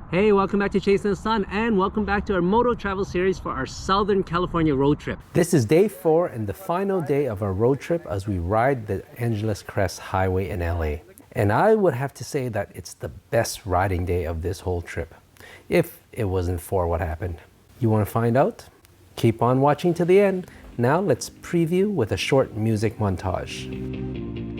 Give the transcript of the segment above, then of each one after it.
Hey, welcome back to Chasing the Sun, and welcome back to our moto travel series for our Southern California road trip. This is day 4 and the final day of our road trip as we ride the Angeles Crest Highway in LA. And I would have to say that it's the best riding day of this whole trip, if it wasn't for what happened. You want to find out? Keep on watching to the end. Now let's preview with a short music montage.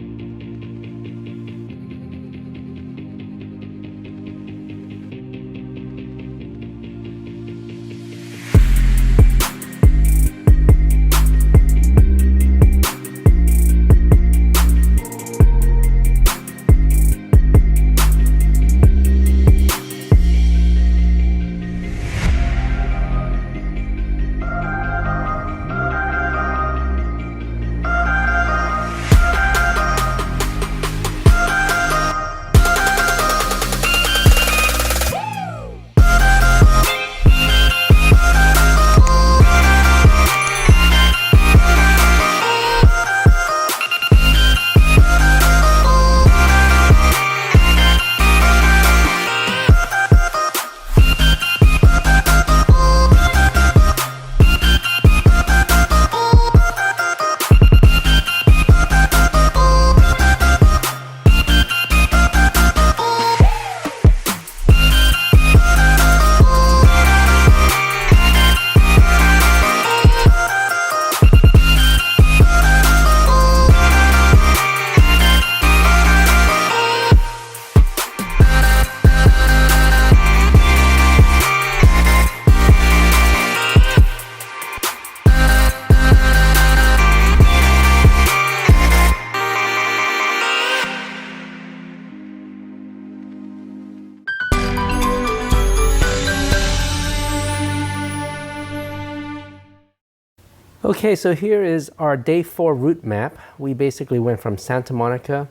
Okay, so here is our day 4 route map. We basically went from Santa Monica,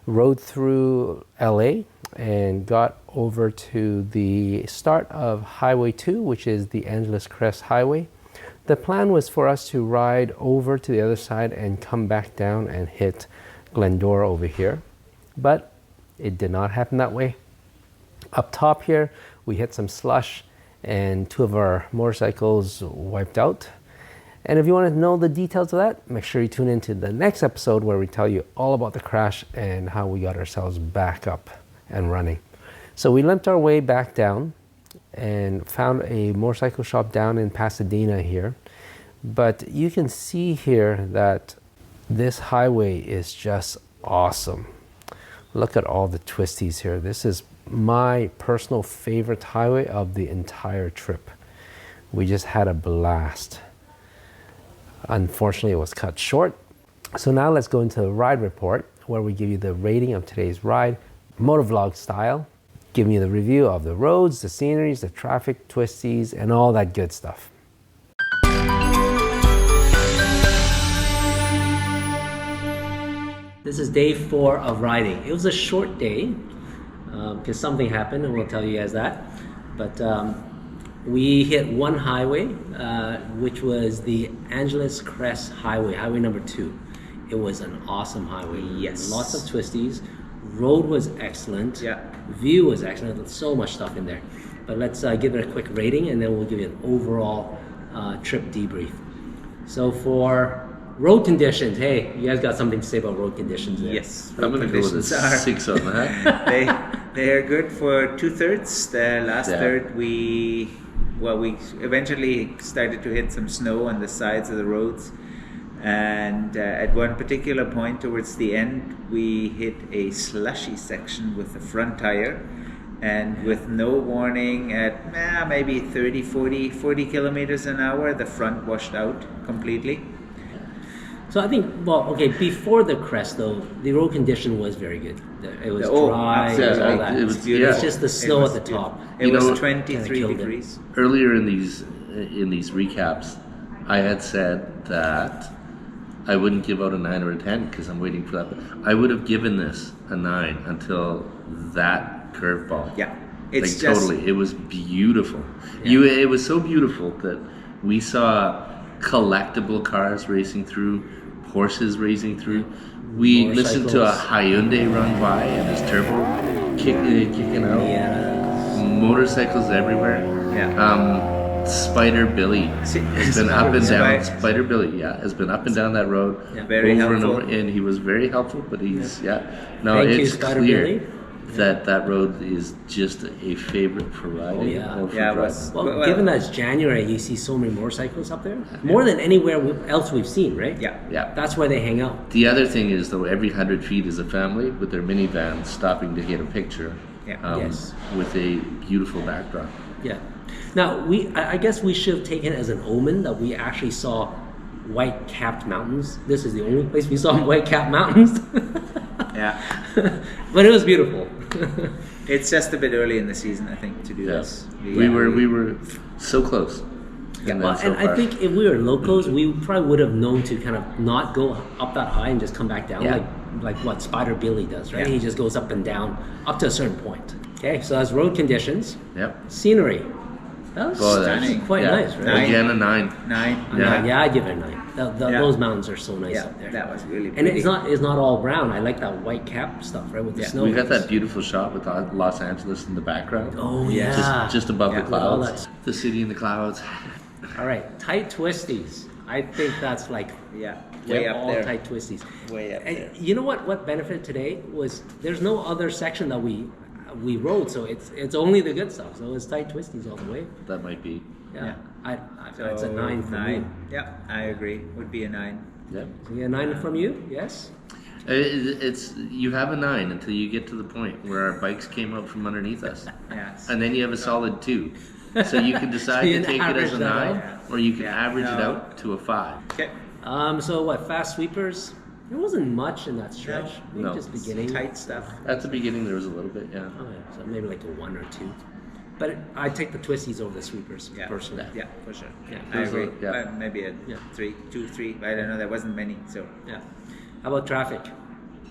rode through LA, and got over to the start of Highway 2, which is the Angeles Crest Highway. The plan was for us to ride over to the other side and come back down and hit Glendora over here, but it did not happen that way. Up top here, we hit some slush and 2 of our motorcycles wiped out. And if you want to know the details of that, make sure you tune into the next episode where we tell you all about the crash and how we got ourselves back up and running. So we limped our way back down and found a motorcycle shop down in Pasadena here. But you can see here that this highway is just awesome. Look at all the twisties here. This is my personal favorite highway of the entire trip. We just had a blast. Unfortunately, it was cut short. So now let's go into the ride report where we give you the rating of today's ride, motovlog style, giving you the review of the roads, the sceneries, the traffic, twisties, and all that good stuff. This is day 4 of riding. It was a short day because something happened, and we'll tell you guys that. But we hit one highway, which was the Angeles Crest Highway, highway number 2. It was an awesome highway. Yes. Lots of twisties. Road was excellent. Yeah. View was excellent. There's so much stuff in there. But let's give it a quick rating, and then we'll give you an overall trip debrief. So for road conditions, hey, you guys got something to say about road conditions there? Yes. I'm going to go with a 6 on that. They are good for 2/3. The last third we eventually started to hit some snow on the sides of the roads, and at one particular point towards the end we hit a slushy section with the front tire, and with no warning at maybe 40 kilometers an hour, the front washed out completely. So I think, before the crest though, the road condition was very good. It was dry, it was all that. It was beautiful. It's just the snow at the top. It was 23 degrees. Earlier in these recaps, I had said that I wouldn't give out a 9 or a 10 because I'm waiting for that. I would have given this a 9 until that curveball. Yeah, it's like totally. It was beautiful. Yeah. It was so beautiful that we saw collectible cars racing through, horses racing through. We listened to a Hyundai run by and his turbo kicking out. Yeah. motorcycles everywhere. Yeah. Spider Billy has been up and down. Spider Billy, has been up and down that road Very over helpful. and over, and he was very helpful. But he's No, Thank you, it's Spider clear Billy. that road is just a favorite for riding. yeah. Or for Yeah, it driving. was. Well, given that it's January, you see so many motorcycles up there. More than anywhere else we've seen, right? Yeah. That's where they hang out. The other thing is, though, every 100 feet is a family with their minivan stopping to get a picture. Yeah. Yes. With a beautiful backdrop. Yeah. Now, I guess we should have taken it as an omen that we actually saw white-capped mountains. This is the only place we saw white-capped mountains. Yeah. But it was beautiful. It's just a bit early in the season, I think, to do this. We were so close. Yeah. Well, so and I far. think if we were locals, we probably would have known to kind of not go up that high and just come back down, Yeah. like what Spider Billy does, right? Yeah. He just goes up and down up to a certain point. Okay, so that's road conditions. Yep. Scenery. That was Stunning. quite nice, right? 9. Again, a 9. 9. Yeah, I give it a 9. Yeah. Those mountains are so nice Yeah, up there. that was really And pretty. it's not all brown. I like that white cap stuff, right, with the Yeah. snow. We got that beautiful shot with Los Angeles in the background. Oh Yeah. yeah. Just above Yeah. the With all clouds. The city in the clouds. All right, tight twisties. I think that's like Yeah, way up all there. tight twisties. Way up And there. you know what benefited today was there's no other section that we rode, so it's only the good stuff. So it's tight twisties all the way. That might be. Yeah, Yeah. it's a 9 for me. Yeah, I agree. Would be a 9. Yep. So yeah, 9 from you. Yes. It's you have a 9 until you get to the point where our bikes came out from underneath us, Yes. and then you have a solid 2. So you can decide You to take it average as a that 9, out? or you can Yeah. average it No. out to a 5. Okay. So what? Fast sweepers. There wasn't much in that stretch. Maybe No. just beginning. Tight stuff. At the beginning, there was a little bit, yeah. Oh yeah, so maybe like a 1 or 2. But I take the twisties over the sweepers Yeah. personally. Yeah, for sure. Yeah. I agree. Yeah. Maybe a Yeah. 3, 2, 3. I don't know. There wasn't many. So Yeah. How about traffic?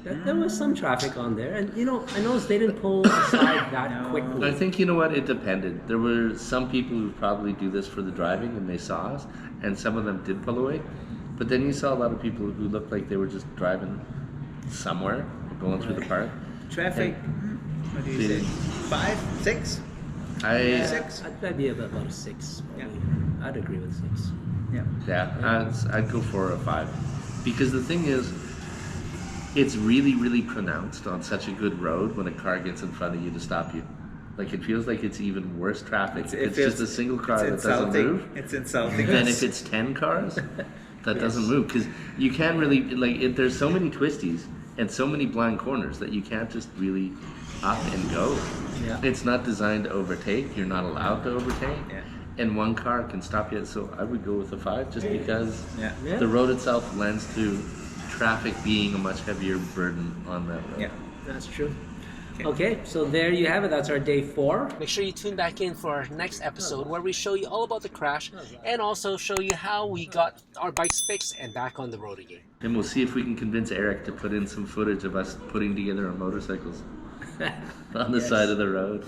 There was some traffic on there, and I noticed they didn't pull aside that No. quickly. I think, you know what, it depended. There were some people who probably do this for the driving and they saw us, and some of them did pull away. But then you saw a lot of people who looked like they were just driving somewhere, going through the park. traffic. What do you Did- say? 5, 6? I 6? I'd be about a 6. Probably. I'd agree with 6. Yeah. I'd go for a 5. Because the thing is, it's really, really pronounced on such a good road when a car gets in front of you to stop you. Like, it feels like it's even worse traffic. If it's just a single car that doesn't move. It's insulting. Then if it's 10 cars that doesn't move, because you can't really, there's so many twisties and so many blind corners that you can't just really up and go. Yeah. It's not designed to overtake. You're not allowed to overtake. Yeah. And one car can stop you. So I would go with a 5 just because Yeah. Yeah. the road itself lends to traffic being a much heavier burden on that road. Yeah. That's true. Okay, so there you have it. That's our day 4. Make sure you tune back in for our next episode where we show you all about the crash and also show you how we got our bikes fixed and back on the road again. And we'll see if we can convince Eric to put in some footage of us putting together our motorcycles on the side of the road.